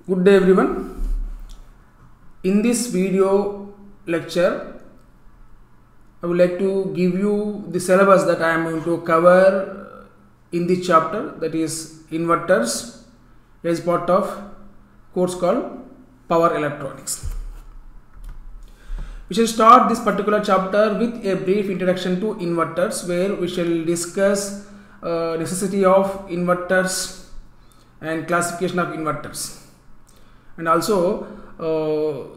Good day everyone. In this video lecture, I would like to give you the syllabus that I am going to cover in this chapter, that is inverters, as part of course called Power Electronics. We shall start this particular chapter with a brief introduction to inverters, where we shall discuss necessity of inverters and classification of inverters. And also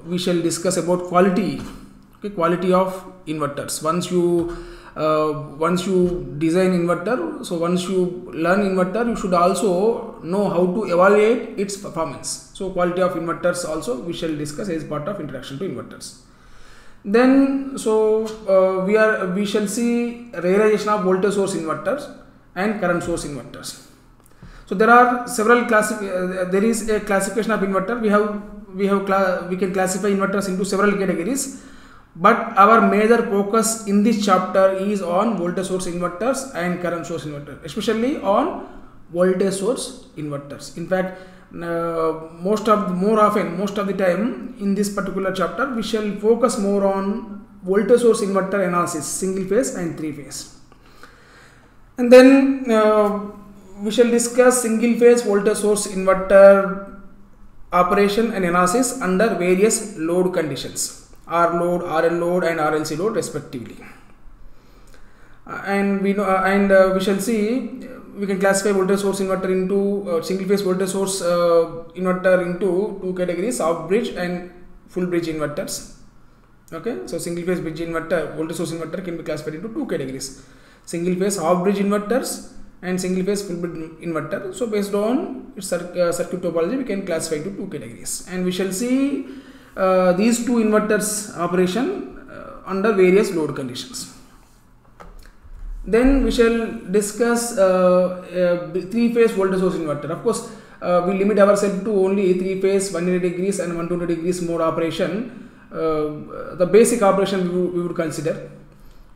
we shall discuss about quality of inverters. Once you design inverter, so once you learn inverter, you should also know how to evaluate its performance. So quality of inverters also we shall discuss as part of introduction to inverters. Then we shall see realization of voltage source inverters and current source inverters. So there are several there is a classification of inverter. We can classify inverters into several categories, but our major focus in this chapter is on voltage source inverters and current source inverters, especially on voltage source inverters. In fact, most of the time in this particular chapter we shall focus more on voltage source inverter analysis, single phase and three phase, and then we shall discuss single phase voltage source inverter operation and analysis under various load conditions, R load, RL load and RLC load respectively. And we shall see we can classify voltage source inverter into single phase voltage source inverter into two categories: half bridge and full bridge inverters. Okay, so single phase bridge inverter, voltage source inverter can be classified into two categories: single phase half bridge inverters and single phase full bridge inverter. So based on its circuit topology, we can classify into two categories, and we shall see these two inverters operation under various load conditions. Then we shall discuss three phase voltage source inverter. Of course, we limit ourselves to only three phase 180 degrees and 120 degrees mode operation. The basic operation we would consider.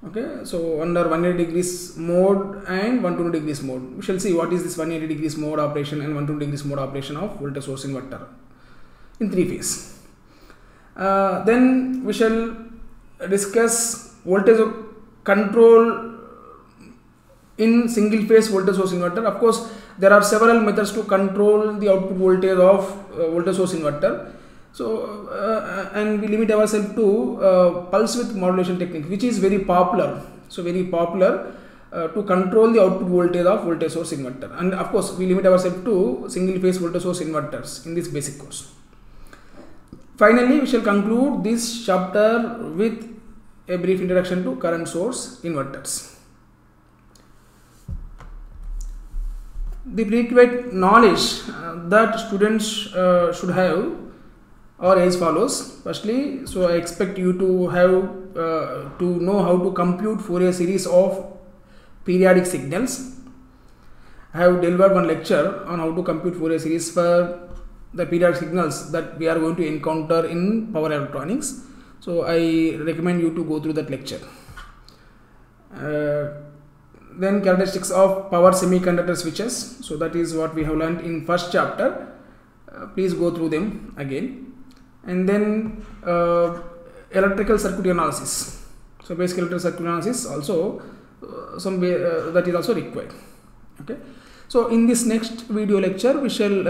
Okay, so under 180 degrees mode and 120 degrees mode, we shall see what is this 180 degrees mode operation and 120 degrees mode operation of voltage source inverter in three phase. Then we shall discuss voltage control in single phase voltage source inverter. Of course, there are several methods to control the output voltage of voltage source inverter. So and we limit ourselves to pulse width modulation technique, which is very popular. So very popular to control the output voltage of voltage source inverter. And of course, we limit ourselves to single phase voltage source inverters in this basic course. Finally, we shall conclude this chapter with a brief introduction to current source inverters. The prerequisite knowledge that students should have are as follows. Firstly, so I expect you to have to know how to compute Fourier series of periodic signals. I have delivered one lecture on how to compute Fourier series for the periodic signals that we are going to encounter in power electronics. So I recommend you to go through that lecture. Then characteristics of power semiconductor switches. So that is what we have learned in first chapter. Please go through them again. And then electrical circuit analysis. So basic electrical circuit analysis also that is also required. Okay. So in this next video lecture, we shall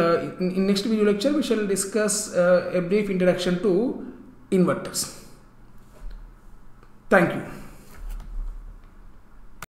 discuss a brief introduction to inverters. Thank you.